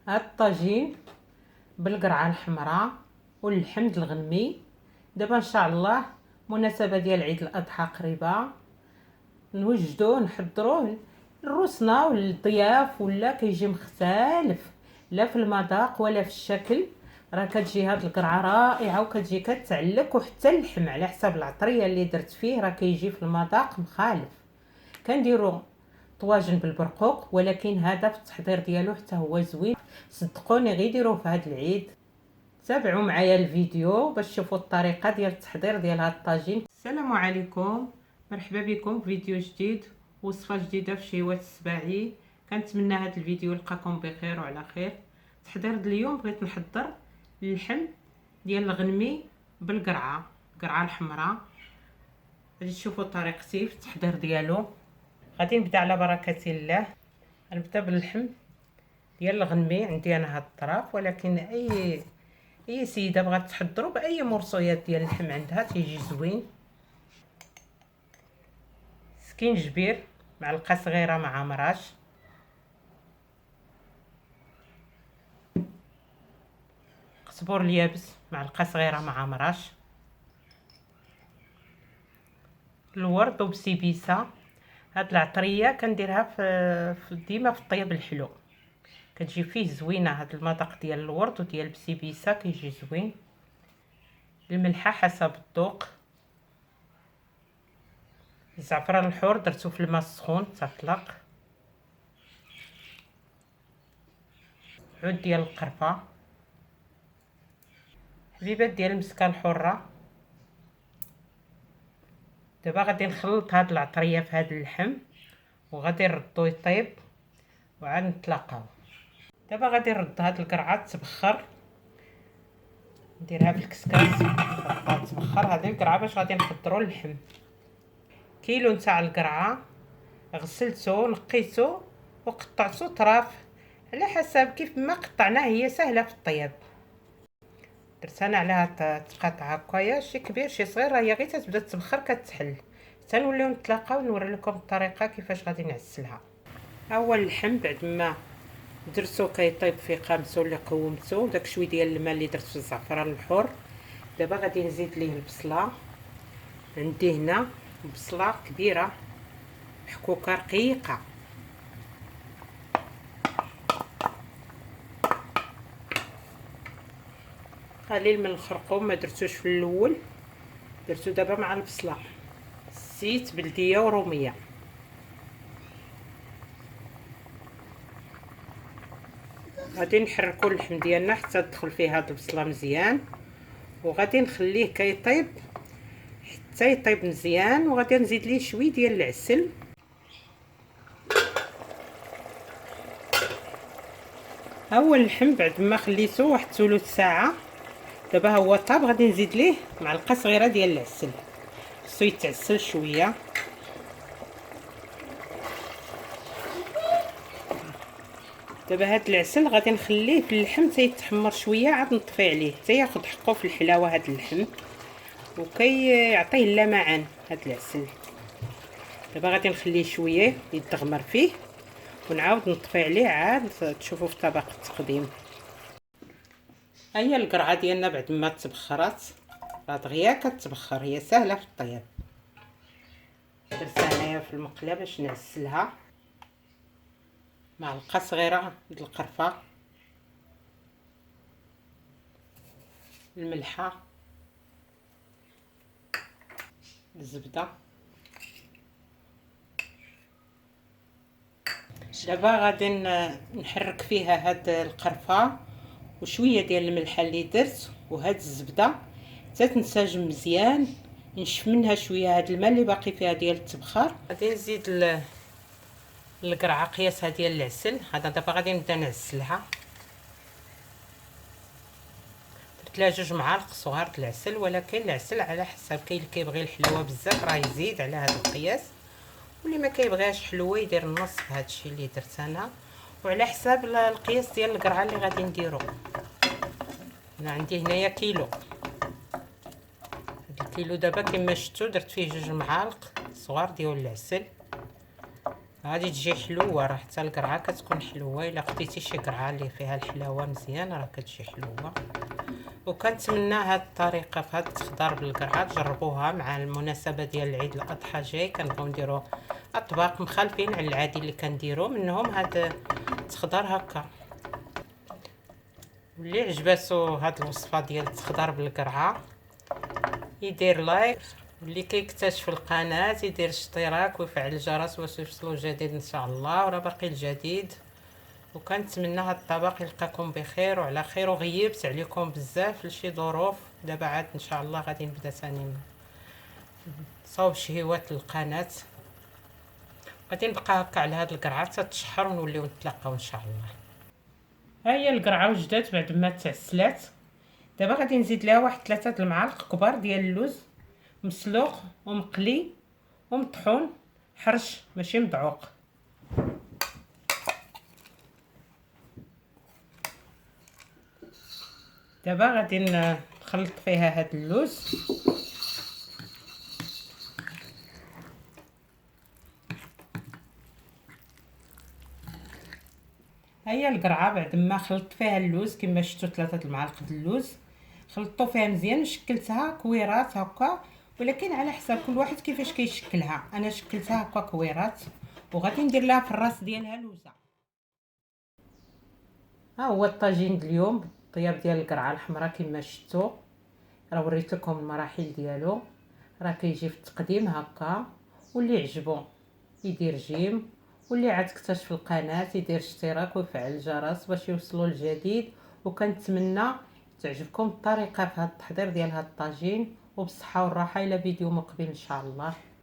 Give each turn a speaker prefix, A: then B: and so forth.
A: هاد الطاجين بالقرعه الحمراء واللحم الغنمي. دابا ان شاء الله مناسبه ديال عيد الاضحى قريبه، نوجدوه نحضروه للروسنا والضياف، ولا كيجي مختلف لا في المذاق ولا في الشكل. راه كتجي هاد القرعه رائعه وكتجي كتعلك، وحتى اللحم على حساب العطريه اللي درت فيه راه كيجي في المذاق مخالف. كنديرو طواجن بالبرقوق، ولكن هذا في التحضير ديالو حتى هو زوين. صدقوني غير ديروه في هذا العيد. تابعوا معايا الفيديو باش تشوفوا الطريقه ديال التحضير ديال هذا الطاجين. السلام عليكم، مرحبا بكم في فيديو جديد، وصفه جديده في شهوات السباعي. كنتمنى هذا الفيديو يلقاكم بخير وعلى خير. التحضير اليوم بغيت نحضر اللحم ديال الغنمي بالقرعه، القرعه الحمراء. غادي تشوفوا طريقتي في التحضير ديالو. غادي نبدا على بركه الله. غنبدا باللحم ديال الغنمي. عندي انا هاد الطراف، ولكن اي سيده بغات تحضروا باي مرصويات ديال اللحم عندها تيجي زوين. سكينجبير معلقه صغيره مع مراش، قزبور اليابس معلقه صغيره مع مراش، الورد وبسيبيسه. هاد العطريه كنديرها في ديما في الطياب الحلو، كتجي فيه زوينه. هاد المذاق ديال الورد وديال البسيبيسه كيجي زوين. الملحه حسب الذوق. الزعفران الحور درتو في الماء السخون تطلق. عود ديال القرفه، حبيبات ديال المسكه الحره. دابا غادي نخلط هاد العطريه في هاد اللحم، وغادي نردو يطيب وعاد نتلاقاو. دابا غادي نرد هاد القرعه تبخر، نديرها في الكسكاس نحطها تبخر. هذه القرعه باش غادي نحضروا اللحم. كيلو نتاع القرعه غسلته نقيته وقطعته طراف على حسب كيف ما قطعناه. هي سهله في الطياب. درت انا عليها تقاطع هكايا، شي كبير شي صغير، هي غير تبدا تبخر كتحل. تنوليو نتلاقاو نوري لكم الطريقه كيفاش غادي نعسلها. ها هو اللحم بعد ما درتو كيطيب في قامته اللي قومته، داك شويه ديال الماء اللي درت في الزعفران الحر. دابا غادي نزيد ليه البصله. عندي هنا بصله كبيره محكوكه رقيقه، قليل من الخرقوم ما درتوش في الاول، درتو دابا مع البصله. زيت بلديه وروميه. غادي نحركو اللحم ديالنا حتى تدخل فيه هاد البصله مزيان، وغادي نخليه كيطيب حتى يطيب مزيان. وغادي نزيد ليه شويه ديال العسل. ها هو اللحم بعد ما خليته واحد ثلث ساعه. دابا ها هو طاب. غادي نزيد ليه معلقه صغيره ديال العسل، خصو يتعسل شويه. دابا هاد العسل غادي نخليه في اللحم حتى يتحمر شويه، عاد نطفي عليه حتى ياخذ حقه في الحلاوه هاد اللحم، وكيعطيه اللمعان هاد العسل. دابا غادي نخليه شويه يتغمر فيه، ونعاود نطفي عليه عاد تشوفوا في طبق التقديم. ها هي القرعه ديالنا بعد ما تبخرات، راه دغيا كتبخر، هي سهله في الطياب. درتها انايا في المقله باش نعسلها. معلقه صغيره د القرفه، الملحه، الزبده. دابا غادي نحرك فيها هاد القرفه وشويه ديال الملحه اللي درت وهاد الزبده حتى تنسجم مزيان. نشف منها شويه هاد الماء اللي باقي فيها ديال التبخار. غادي نزيد القرعه قياسها ديال العسل. هذا دابا غادي نبدا نعسلها. درت لها 2 معالق صغار د العسل، ولكن العسل على حسب. كاين اللي كيبغي الحلوه بزاف راه يزيد على هذا القياس، واللي ما كيبغيهاش حلوه يدير النص. هذا الشيء اللي درت انا، وعلى حساب القياس ديال القرعه اللي غادي نديرو. انا عندي هنايا كيلو. الكيلو دابا كما شفتوا درت فيه 2 معالق صغار ديال العسل. غادي تجي حلوه، راه حتى القرعه كتكون حلوه. الا خديتي شي قرعه اللي فيها الحلاوه مزيان راه كتجي حلوه. وكنتمنى هاد الطريقه في هاد التخضار بالقرعه تجربوها مع المناسبه ديال العيد الاضحى جاي. كنبغيو نديرو اطباق مخالفين على العادي اللي كنديرو، منهم هاد التخضار هكا. واللي عجباتو هاد الوصفه ديال التخضار بالقرعه يدير لايك، واللي كيكتشف القناه يدير اشتراك ويفعل الجرس باش يوصلو جديد ان شاء الله. وراه باقي الجديد. وكنتمنى هاد الطبق يلقاكم بخير وعلى خير. وغيبت عليكم بزاف لشي ظروف، دابا عاد ان شاء الله غادي نبدا ثاني صوب شهيوات القناه. غادي نبقى هكا على هاد القرعه حتى تشحر ونوليو نتلاقاو ان شاء الله. ها هي القرعه وجدات بعد ما تعسلات. دابا غادي نزيد لها واحد 3 المعالق كبار ديال اللوز مسلوق ومقلي ومطحون حرش ماشي مدعوق. دابا غادي نخلط فيها هاد اللوز. هيا القرعه بعد ما خلطت فيها اللوز كما شفتوا 3 المعالق د اللوز خلطتو فيها مزيان وشكلتها كويرات هكا، ولكن على حساب كل واحد كيفاش كيشكلها. انا شكلتها هكا كويرات. وغادي ندير لها في الراس ديالها لوزه. ها هو الطاجين اليوم بالطياب ديال القرعه الحمراء كما شفتوا. راه وريت لكم المراحل ديالو. راه كيجي في التقديم هكا. واللي عجبو يدير جيم، واللي عاد اكتشف القناه يدير اشتراك ويفعل الجرس باش يوصلوا الجديد. وكنتمنى تعجبكم الطريقه في هذا التحضير ديال هذا الطاجين. وبالصحه والراحه الى فيديو مقبل ان شاء الله.